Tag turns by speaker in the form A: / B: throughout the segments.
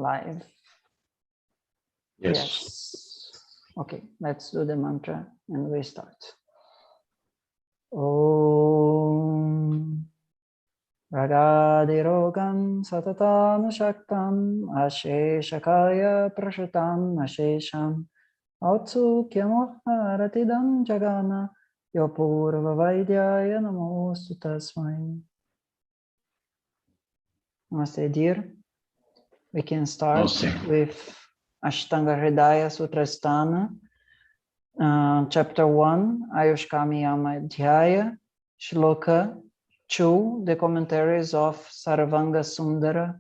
A: live? Yes. Okay, let's do the mantra and we start. Om Ragadirogam Satatam Shaktam Asheshakaya Prashutam Ashesham Autsukyamokharatidam Jagana Yopurva Vaidyaya Namostu Tasmai. Namaste, dear. We can start with Ashtanga Hridaya Sutra Sthana, chapter 1, Ayuṣkamiyama Shloka 2, the commentaries of Sarvangasundara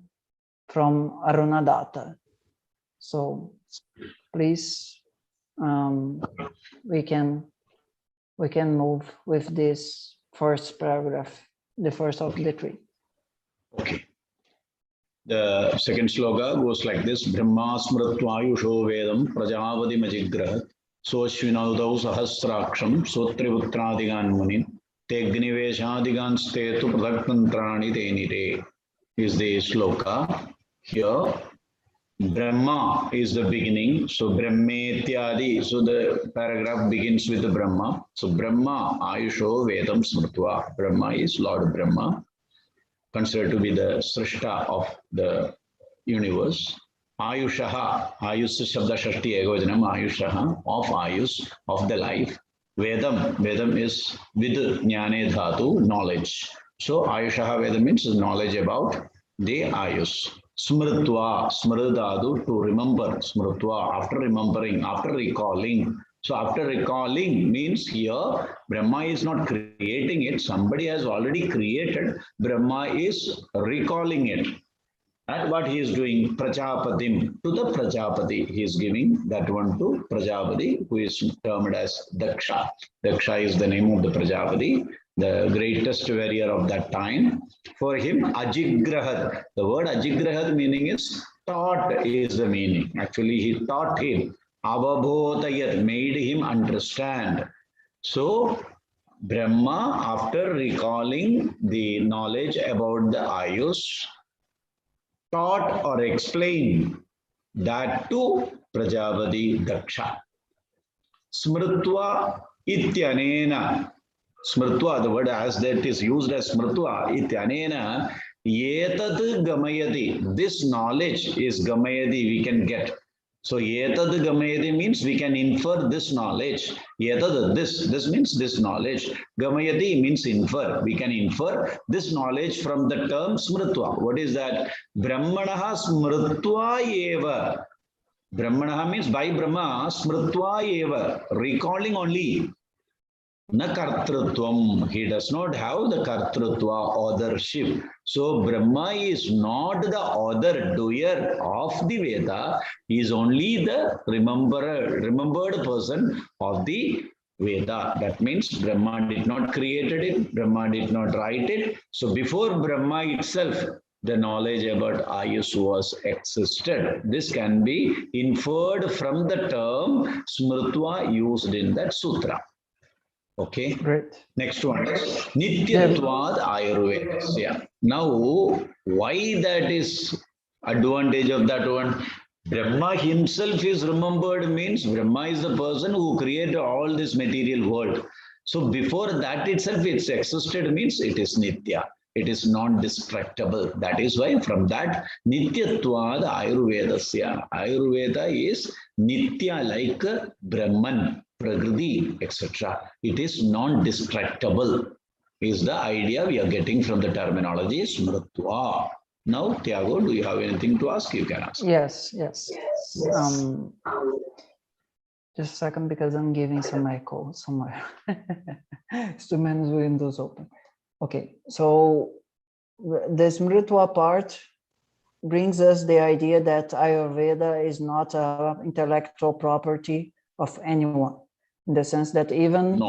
A: from Arunadatta. So please, we can move with this first paragraph, the first of the three.
B: Okay. The second sloka goes like this: Brahmā smṛtvā āyuṣo vedaṃ prajāpatiṃ sośvinaldau sahasrakṣam sotriputrādigan munin tegniveshādigan stetu prataktantrāni tenire is the sloka. Here Brahma is the beginning, so brahmetyādi, so the paragraph begins with the Brahma. So Brahma āyuṣo vedaṃ smṛtvā, Brahma is Lord Brahma, considered to be the srishta of the universe. Ayushaha, Ayus Shabda Shashti Egojanam, Ayushaha, of Ayus, of the life. Vedaṃ, Vedaṃ is with Jnane Dhatu, knowledge. So Ayushaha Vedaṃ means knowledge about the Ayus. smṛtvā, smṛdhātu, to remember, smṛtvā, after remembering, after recalling. So after recalling means here, Brahma is not creating it, somebody has already created, Brahma is recalling it. And what he is doing, prajāpatiṃ, to the prajāpati, he is giving that one to prajāpati, who is termed as daksha. Daksha is the name of the prajāpati, the greatest warrior of that time. For him, ajigrahad, the word ajigrahad meaning is taught is the meaning. Actually, he taught him. Avābodhayat, made him understand. So, Brahma, after recalling the knowledge about the Ayuṣ, taught or explained that to Prajāpati Daksha. smṛtvā ityanena, smṛtvā, the word as that is used as smṛtvā ityanena, gmayati, this knowledge is gamayati, we can get. So gamayati means we can infer this knowledge. This means this knowledge. Gamayati means infer. We can infer this knowledge from the term smṛtvā. What is that? Brahmaṇaḥ smṛtvā eva. Brahmaṇaḥ means by Brahma, smṛtvā eva, recalling only. Na kartṛtvam, he does not have the kartṛtva, authorship. So Brahma is not the author, doer of the Veda. He is only the remembered person of the Veda. That means Brahma did not create it, Brahma did not write it. So before Brahma itself, the knowledge about Ayuṣ was existed. This can be inferred from the term smṛtvā used in that sutra. Okay, great. Next one is nityatvaḍāyurvedasya. Now, why that is advantage of that one? Brahma himself is remembered means Brahma is the person who created all this material world. So before that itself it's existed means it is nitya. It is non-destructible. That is why from that nityatvaḍāyurvedasya. Ayurveda is nitya like Brahman, Prakriti, etc. It is non-destructible, is the idea we are getting from the terminology smṛtvā. Now, Tiago, do you have anything to ask? You can ask.
A: Yes. Just a second, because I'm giving some echo somewhere. It's too many windows open. Okay, so the smṛtvā part brings us the idea that Ayurveda is not an intellectual property of anyone, in the sense that even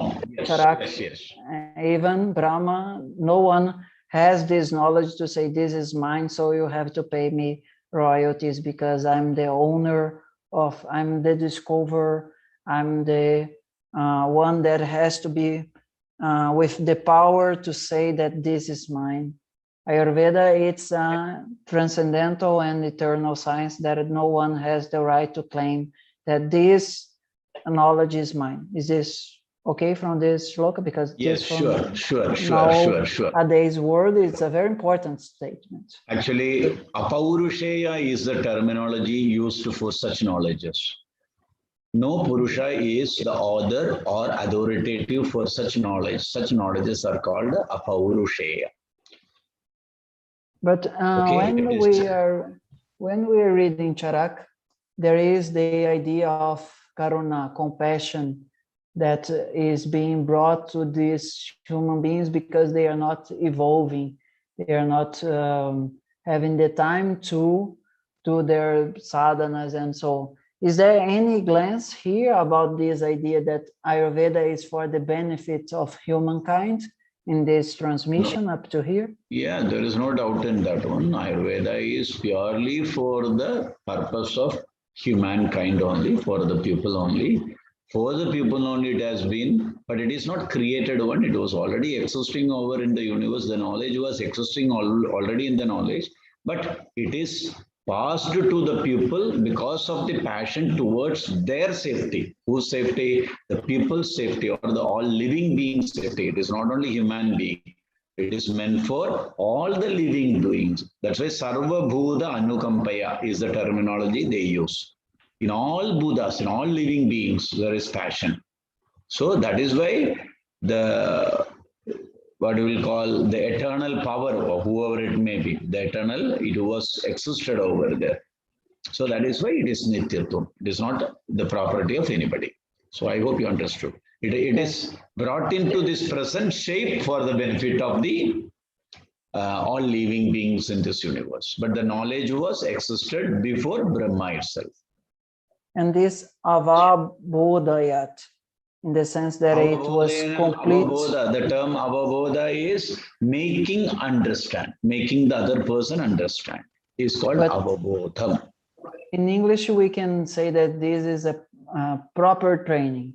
A: even Brahma, no one has this knowledge to say this is mine, so you have to pay me royalties because I'm the owner of, I'm the discoverer, I'm the one that has to be with the power to say that this is mine. Ayurveda, it's a transcendental and eternal science that no one has the right to claim that this knowledge is mine. Is this okay from this shloka? Because
B: yes,
A: sure.
B: Nowadays
A: world, it's a very important statement.
B: Actually, apaurusheya is the terminology used for such knowledges. No Purusha is the author or authoritative for such knowledge. Such knowledges are called apaurusheya.
A: But when we are reading Charak, there is the idea of karuna, compassion, that is being brought to these human beings because they are not evolving. They are not having the time to do their sadhanas and so on. Is there any glance here about this idea that Ayurveda is for the benefit of humankind in this transmission up to here?
B: Yeah, there is no doubt in that one. Ayurveda is purely for the purpose of humankind only, for the people only. For the people only it has been, but it is not created one. It was already existing over in the universe. The knowledge was existing already in the knowledge, but it is passed to the people because of the passion towards their safety. Whose safety? The people's safety, or the all living beings' safety. It is not only human being. It is meant for all the living beings. That's why Sarva Bhuta Anukampaya is the terminology they use. In all Buddhas, in all living beings, there is passion. So that is why the, what we will call the eternal power, or whoever it may be, the eternal, it was existed over there. So that is why it is nityatvaṃ. It is not the property of anybody. So I hope you understood. It is brought into this present shape for the benefit of the all living beings in this universe. But the knowledge was existed before Brahma itself.
A: And this avābodhayat, in the sense that it was complete.
B: The term avābodha is making understand, making the other person understand. It's called avābodham.
A: In English, we can say that this is a proper training,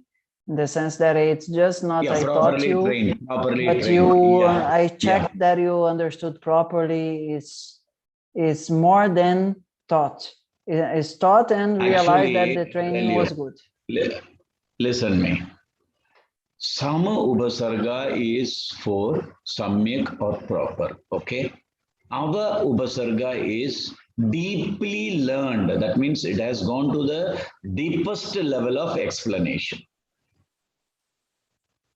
A: in the sense that it's just not I taught you, I checked that you understood properly. It's more than taught. It's taught and realized that the training was good.
B: Listen me. Sama Upasarga is for samyak or proper. Okay. Ava Upasarga is deeply learned. That means it has gone to the deepest level of explanation.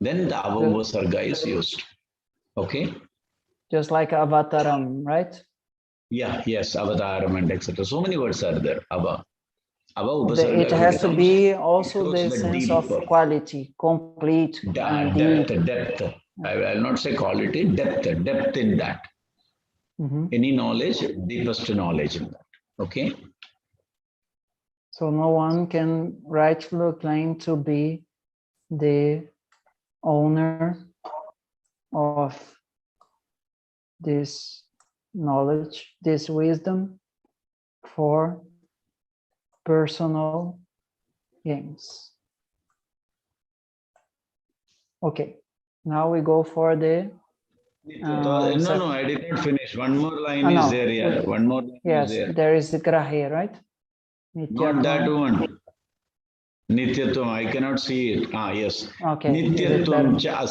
B: Then the Ava Upasarga is used. Okay.
A: Just like avataram, right?
B: Yeah, yes, avataram and etc. So many words are there. Ava Upasarga.
A: It has to be also the sense of quality, complete,
B: depth. I will not say quality, depth in that. Any knowledge, deepest knowledge in that. Okay.
A: So no one can rightfully claim to be the owner of this knowledge, this wisdom for personal gains. Okay, now we go for the
B: no, I did not finish. One more line is there. Yeah, one more line is there.
A: There is the grahe, right?
B: Not that one. Nityatvaṃ, I cannot see it. Yes.
A: Okay.
B: Nityatvaṃ cha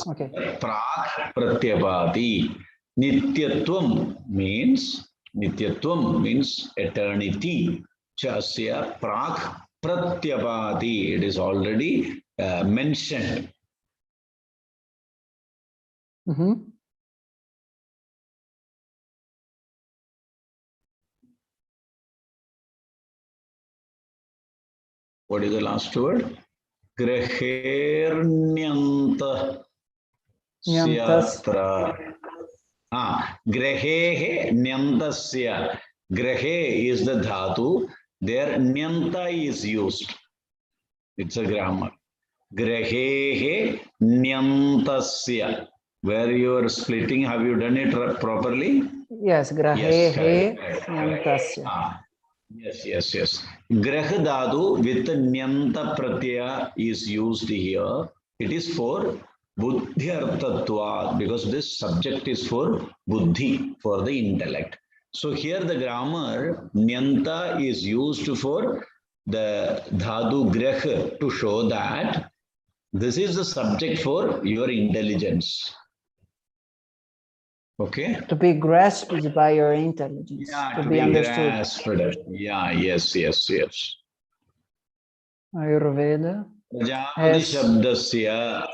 B: prāk pratyapādi. Nityatvaṃ means eternity. Cāsya prāk pratyapādi. It is already mentioned. What is the last word? Graherṇyantasyātra. Graherṇyantasya. Grahe is the dhatu. There Nyanta is used. It's a grammar. Graherṇyantasya. Where you are splitting, have you done it properly?
A: Yes, graherṇyantasya.
B: Yes. Grahadadu with Nyanta pratyaya is used here. It is for buddhyarthatvāt, because this subject is for buddhi, for the intellect. So here the grammar nyanta is used for the dhatu grah to show that this is the subject for your intelligence. Okay?
A: To be grasped by your intelligence.
B: Yeah,
A: to be understood.
B: grasped. Yeah, yes.
A: Ayurveda
B: Prajāpati shabdasya.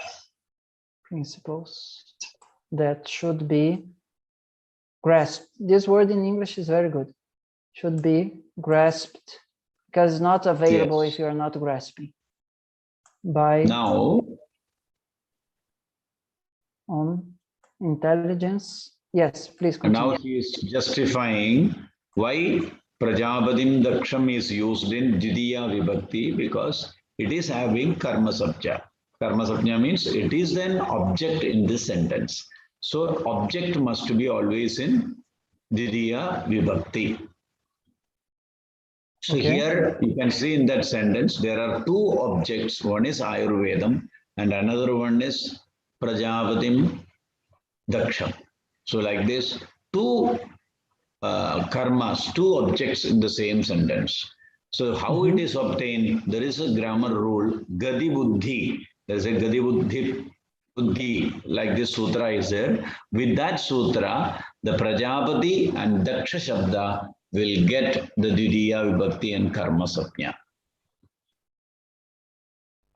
A: Principles that should be grasped. This word in English is very good. Should be grasped, because it's not available if you are not grasping. By
B: now
A: on intelligence. Yes, please continue.
B: Now he is justifying why prajapatim dakṣam is used in dvidiya vibhakti, because it is having karma sabja. Karma sabja means it is an object in this sentence. So object must be always in dvidiya vibhakti. So here you can see in that sentence there are two objects. One is Ayurvedam and another one is prajapatim dakṣam. So like this, two karmas, two objects in the same sentence. So how it is obtained? There is a grammar rule, gadi buddhi. There is a gadi buddhi, like this sutra is there. With that sutra, the prajapati and daksha shabda will get the dvidiya vibhakti and karma sapnya.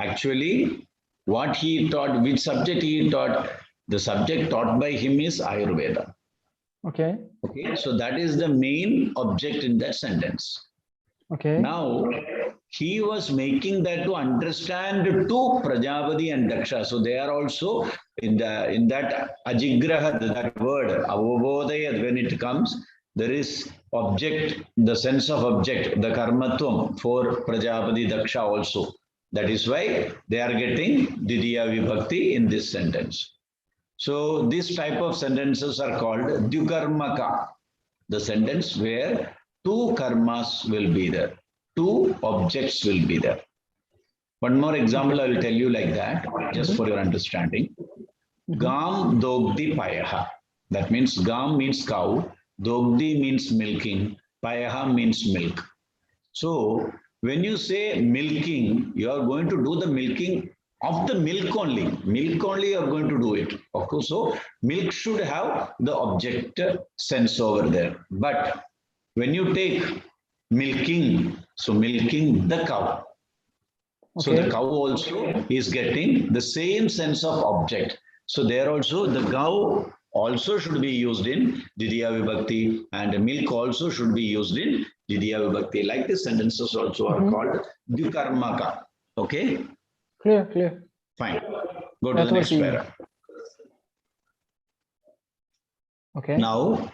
B: Actually, what he taught, which subject he taught, the subject taught by him is Ayurveda. Okay, so that is the main object in that sentence. Okay. Now, he was making that to understand two Prajapati and Daksha. So they are also in that ajigrahad, that word, avābodhayat, when it comes, there is object, the sense of object, the karmatvam for Prajapati Daksha also. That is why they are getting dvidiya vibhakti in this sentence. So this type of sentences are called dvikarmaka, the sentence where two karmas will be there, two objects will be there. One more example I will tell you like that, just for your understanding. Gam dogdi payaha. That means gam means cow, dogdi means milking, payaha means milk. So when you say milking, you are going to do the milking of the milk only. Milk only you are going to do it. Okay, so milk should have the object sense over there. But when you take milking, so milking the cow. So the cow also is getting the same sense of object. So there also the cow also should be used in dvidiya vibhakti and milk also should be used in dvidiya vibhakti. Like the sentences also are called dvikarmaka. Okay?
A: Clear.
B: Fine. Go to the next para. Okay. Now,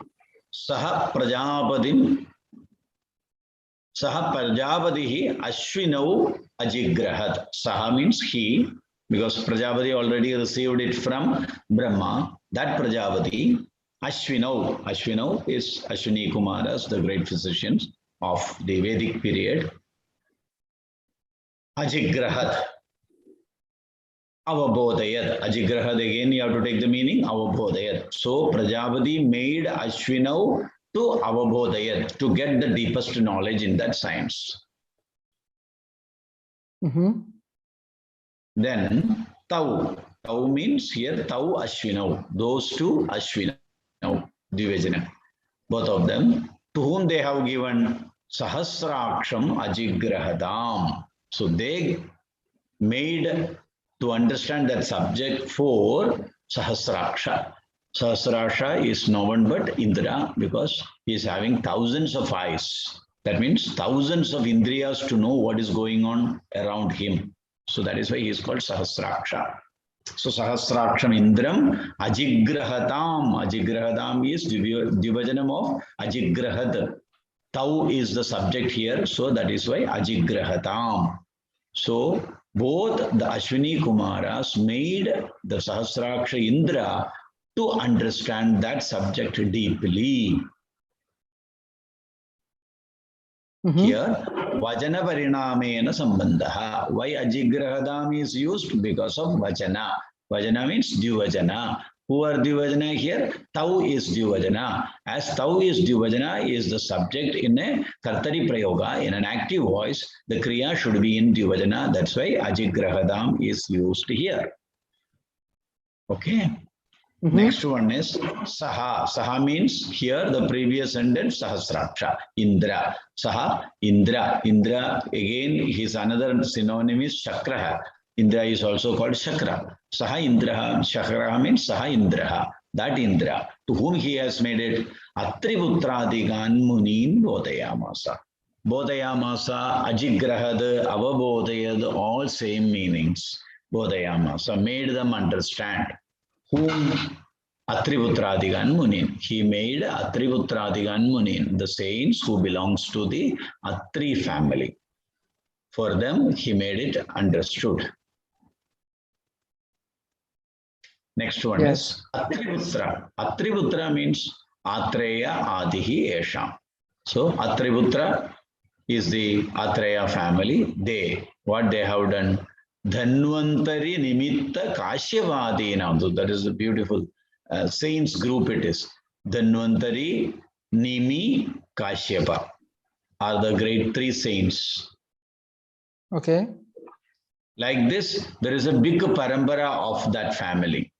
B: saha prajapatihi ashvinau ajigrahad. Saha means he, because Prajapati already received it from Brahma. That Prajapati, Ashvinau is Ashwini Kumaras, the great physicians of the Vedic period. Ajigrahad. Avābodhayat. Ajigrahad, again you have to take the meaning, avābodhayat. So Prajapati made Ashvinau to avābodhayat, to get the deepest knowledge in that science. Then Tau. Tau means here Tau Ashvinau. Those two Ashvinau, Divajana. Both of them, to whom they have given Sahasraksham Ajigrahadam. So they made to understand that subject for Sahasraksha. Sahasraksha is no one but Indra, because he is having thousands of eyes. That means thousands of Indriyas to know what is going on around him. So that is why he is called Sahasraksha. So Sahasraksham Indram Ajigrahatam. Ajigrahadam is Divajanam of Ajigrahad. Tau is the subject here, so that is why Ajigrahatam. So both the Ashwini Kumaras made the Sahasraksha Indra to understand that subject deeply. Here, Vajana Parinamena Sambandha. Why Ajigrahadam is used? Because of Vajana. Vajana means Dvivajana. Who are Dvivajana here? Tau is Dvivajana. As Tau is Dvivajana is the subject in a Kartari Prayoga, in an active voice, the Kriya should be in Dvivajana. That's why Ajigrahadam is used here. Okay. Next one is Saha. Saha means here the previous sentence Sahasraksha. Indra. Saha, Indra. Indra, again, his another synonym is Shakraha. Indra is also called Shakra. Saha Indraha. Shakra means Saha Indraha. That Indra, to whom he has made it, Atriputradigan Munin Bodhayamasa. Bodhayamasa, Ajigrahad, avābodhayat, all same meanings. Bodhayamasa, made them understand. Whom? Atriputradigan Munin. He made Atriputradigan Munin, the saints who belongs to the Atri family. For them, he made it understood. Next one is Atriputra. Atriputra means Atreya Adihi Esham. So Atriputra is the Atreya family. They, what they have done? Dhanvantari Nimitta Kāsyavādīnam. So that is a beautiful saints group it is. Dhanvantari, Nimi, Kāsyapa are the great three saints.
A: Okay.
B: Like this, there is a big parampara of that family.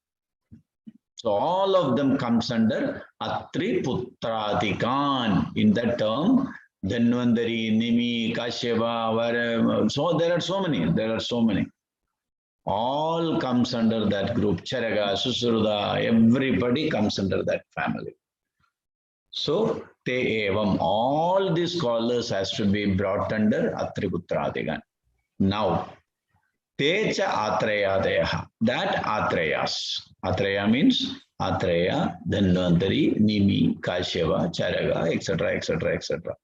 B: So all of them comes under Atri Putradikan. In that term, Dhanvantari, Nimi, Kāsyapa, so there are so many. All comes under that group. Charaga, Susruda, everybody comes under that family. So, te evam, all these scholars has to be brought under Atriputradigan. Now, techa Atreyadayaha, that Atreyas. Atreya means Atreya, Dhanvantari, Nimi, Kāsyapa, Charaga, etc., etc., etc.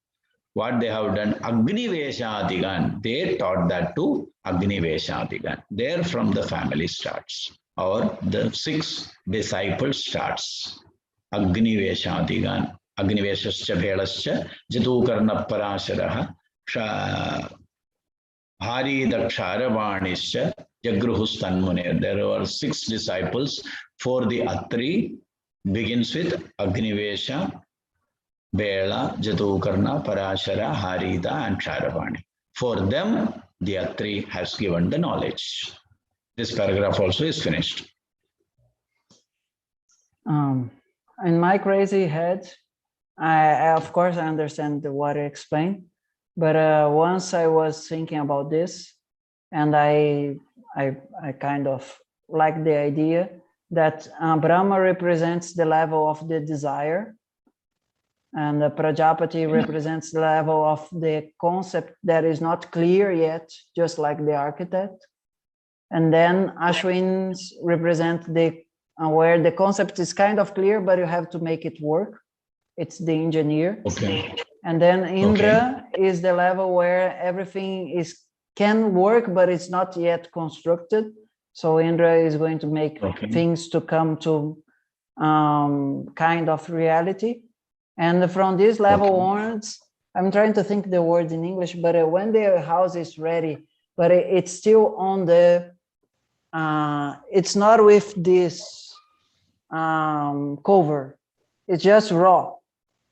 B: What they have done, Agniveshadigan, they taught that to Agniveshadigan. There from the family starts, or the 6 disciples starts. Agniveshadigan, Agniveshascha Bhelascha, Jatukarna Parasharaha, Hridaya Jagruhustanmuner. There were 6 disciples. For the Atri begins with Agnivesha, Bela, Jatukarna, Parashara, Harida, and Charavani. For them, the Atri has given the knowledge. This paragraph also is finished.
A: In my crazy head, I of course I understand what you explained, but once I was thinking about this, and I kind of like the idea that Brahma represents the level of the desire, and the Prajāpati represents the level of the concept that is not clear yet, just like the architect. And then Ashwins represent the where the concept is kind of clear, but you have to make it work. It's the engineer.
B: Okay.
A: And then Indra is the level where everything can work, but it's not yet constructed. So Indra is going to make things to come to kind of reality. And from this level onwards, I'm trying to think the word in English, but when the house is ready, but it's still on the, it's not with this cover. It's just raw.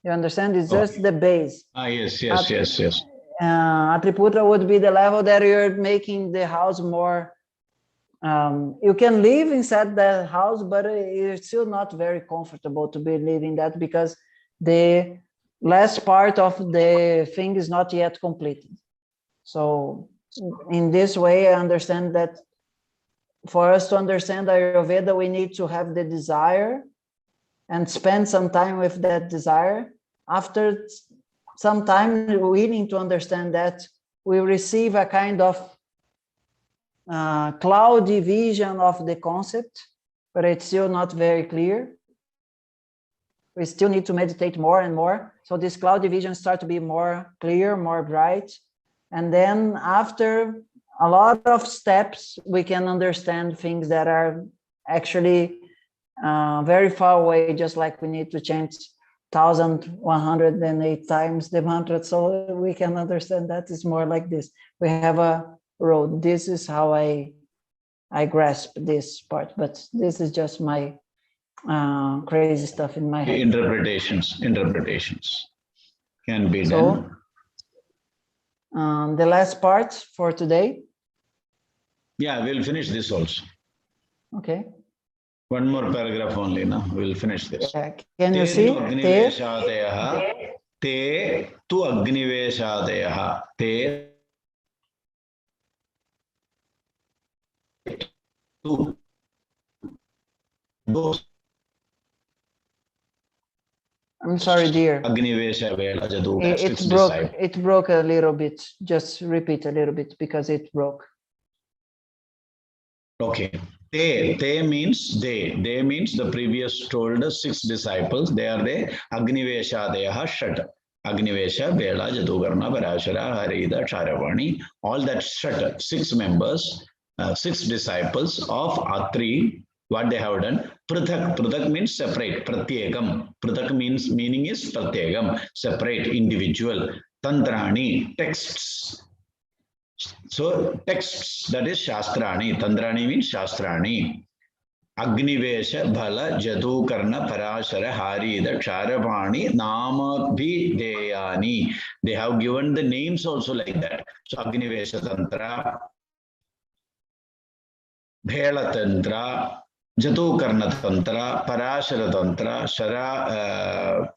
A: You understand? It's just the base.
B: Yes.
A: Atriputra would be the level that you're making the house more, you can live inside the house, but it's still not very comfortable to be living that because the last part of the thing is not yet completed. So in this way, I understand that for us to understand Ayurveda, we need to have the desire and spend some time with that desire. After some time willing to understand that, we receive a kind of cloudy vision of the concept, but it's still not very clear. We still need to meditate more and more. So this cloudy vision starts to be more clear, more bright. And then after a lot of steps, we can understand things that are actually very far away, just like we need to chant 1108 times the mantra. So we can understand that it's more like this. We have a road. This is how I I grasp this part, but this is just my crazy stuff in my head.
B: Interpretations can be
A: So,
B: done.
A: The last part for today.
B: Yeah, we'll finish this also.
A: Okay.
B: One more paragraph only, no? We'll finish this.
A: Yeah. Can you see?
B: Te tu agniveshadeyaha. Te tu.
A: I'm sorry, dear. It broke a little bit. Just repeat a little bit because it broke.
B: Okay. Te means they. They means the previous told 6 disciples. They are the Agniveshadeyaha Shat. Agnivesha, Vela, Jadugarna, Parashara, Harida, Charavani. All that Shat, 6 members, 6 disciples of Atri. What they have done? Prathak. Prathak means separate. Pratyekam. Prathak meaning is pratyekam. Separate, individual. Tantrani, texts. So texts, that is Shastrani. Tantrani means Shastrani. Agnivesha, Bhala, Jadu, Karna, Parashara, Harida, Charavani, Namabhideyani. They have given the names also like that. So Agnivesha Tantra, Bhela Tantra, Jatu Karna Tantra, Parashara Tantra,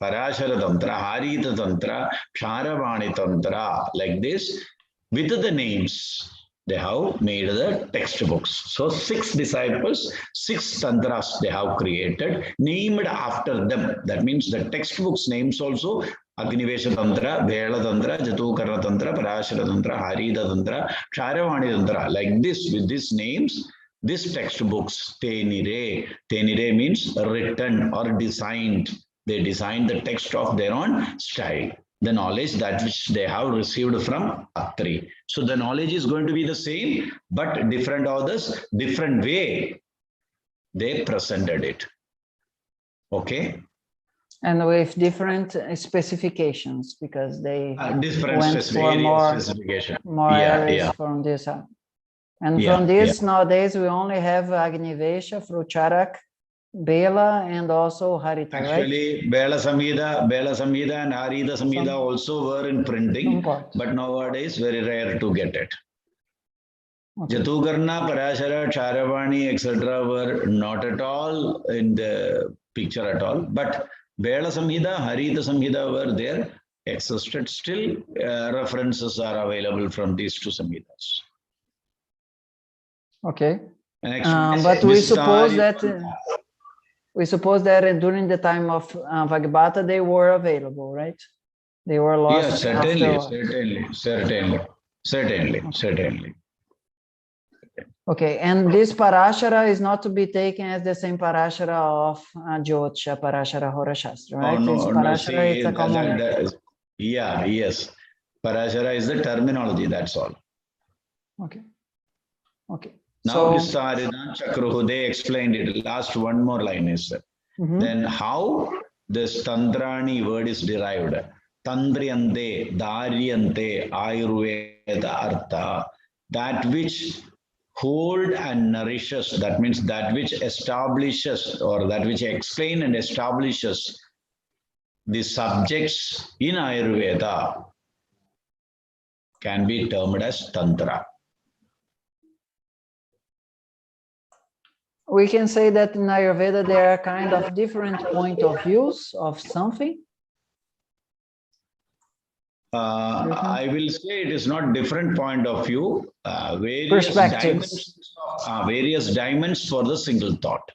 B: Parashara Tantra, Harita Tantra, Charavani Tantra, like this. With the names, they have made the textbooks. So 6 disciples, 6 tantras they have created, named after them. That means the textbooks names also Agnivesha Tantra, Vela Tantra, Jatukarna Tantra, Parashara Tantra, Harida Tantra, Charavani Tantra. Like this, with these names, these textbooks, Tenire. Tenire means written or designed. They designed the text of their own style. The knowledge that which they have received from Atri. So the knowledge is going to be the same, but different authors, different way they presented it. Okay.
A: And with different specifications because they
B: different
A: went for more areas from this. And from this, nowadays, we only have Agnivesha, Frucharak, Bela, and also Harita,
B: actually, right? Bela Samhita and Harita Samhita also were in printing, but nowadays very rare to get it. Okay. Jatukarna, Parashara, Charavani, etc. were not at all in the picture at all, but Bela Samhita, Harita Samhita were there, existed. Still, references are available from these 2 Samhitas.
A: Okay. But we suppose that... We suppose that during the time of Vagbhata, they were available, right? They were lost.
B: Yes, certainly.
A: Okay, and this Parashara is not to be taken as the same Parashara of Jyotisha, Parashara Horashastra, right?
B: Oh, no,
A: Parashara is a common...
B: yes. Parashara is the terminology, that's all.
A: Okay.
B: Now, Vistarina Chakruhu, they explained it. Last one more line is there. Then how this Tantrani word is derived? Tandriyante, Daryante, Ayurveda Artha, that which hold and nourishes, that means that which establishes or that which explains and establishes the subjects in Ayurveda can be termed as Tantra.
A: We can say that in Ayurveda there are kind of different point of views of something.
B: I will say it is not different point of view, various dimensions for the single thought.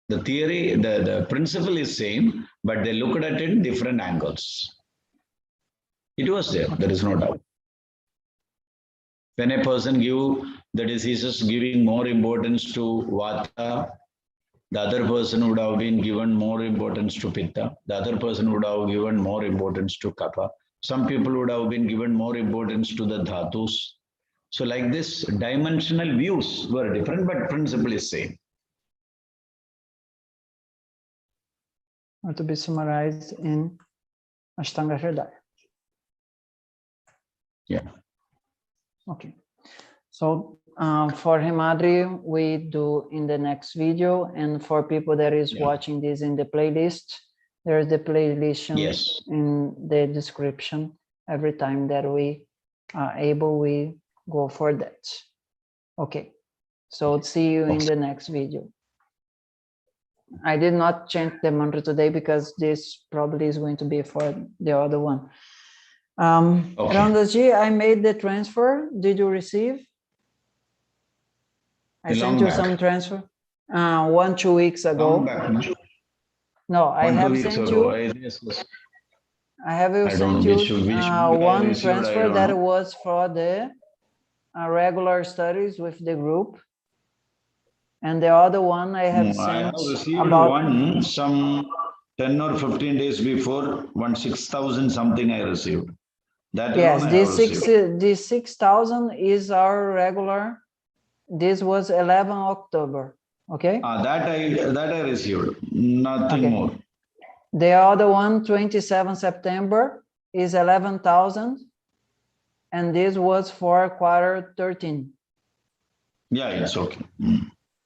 B: The theory, the principle is same, but they looked at it in different angles. It was there, there is no doubt. When a person give the diseases giving more importance to Vata, the other person would have been given more importance to Pitta. The other person would have given more importance to Kapha. Some people would have been given more importance to the Dhatus. So like this, dimensional views were different, but principle is same.
A: To be summarized in Ashtanga Hridaya.
B: Yeah.
A: Okay. So for Hemadri, we do in the next video, and for people that is watching this in the playlist, there's the playlist in the description. Every time that we are able, we go for that. Okay. So see you in the next video. I did not chant the mantra today because this probably is going to be for the other one. Randaji, I made the transfer. Did you receive? I sent you some transfer 1-2 weeks ago. No, I have sent you. I have sent you one transfer that was for the regular studies with the group, and the other one I have sent
B: about one some 10 or 15 days before. 6,000 something I received. That
A: yes, this 6,000 is our regular. This was 11 October. Okay.
B: That I received. Nothing more.
A: The other one, 27 September, is 11,000, and this was for quarter 13.
B: Yeah, it's okay.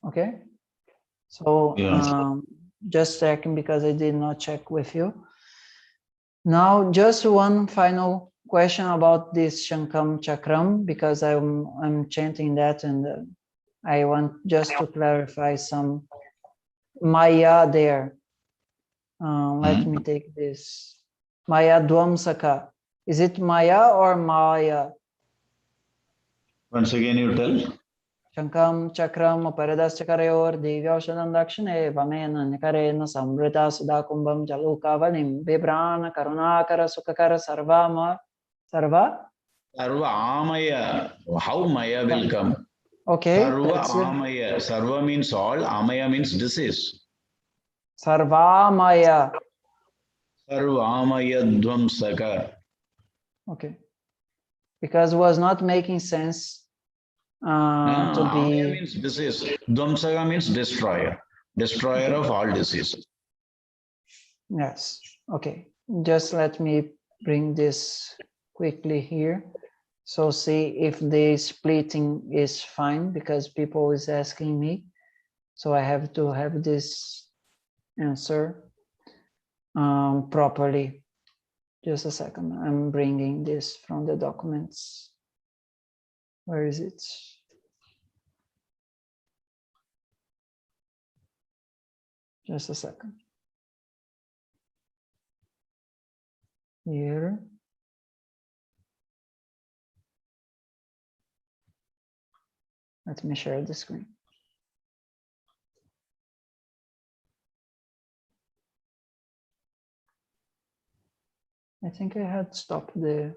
A: Okay. So just checking because I did not check with you. Now, just one final question about this Shankam Chakram, because I'm chanting that, and I want just to clarify some Maya there. Let me take this. Maya Dvamsaka. Is it Maya or Maya?
B: Once again, you tell.
A: Shankam Chakram Paradastakarayor Divyaushadam Dakshine Vamena Nikarena Samvrita Sudakumbam Jalukavalim Vibrana Karunakara Sukakara Sarva
B: Amaya. How Maya will come?
A: Okay.
B: Sarva Amaya. Sarva means all, Amaya means disease.
A: Sarvamaya.
B: Sarvamaya Dvamsaka.
A: Okay. Because it was not making sense to be.
B: Amaya means disease. Dvamsaka means destroyer. Destroyer of all diseases.
A: Yes. Okay. Just let me bring this quickly here. So see if the splitting is fine, because people is asking me. So I have to have this answer properly. Just a second. I'm bringing this from the documents. Where is it? Just a second. Here. Let me share the screen. I think I had stopped the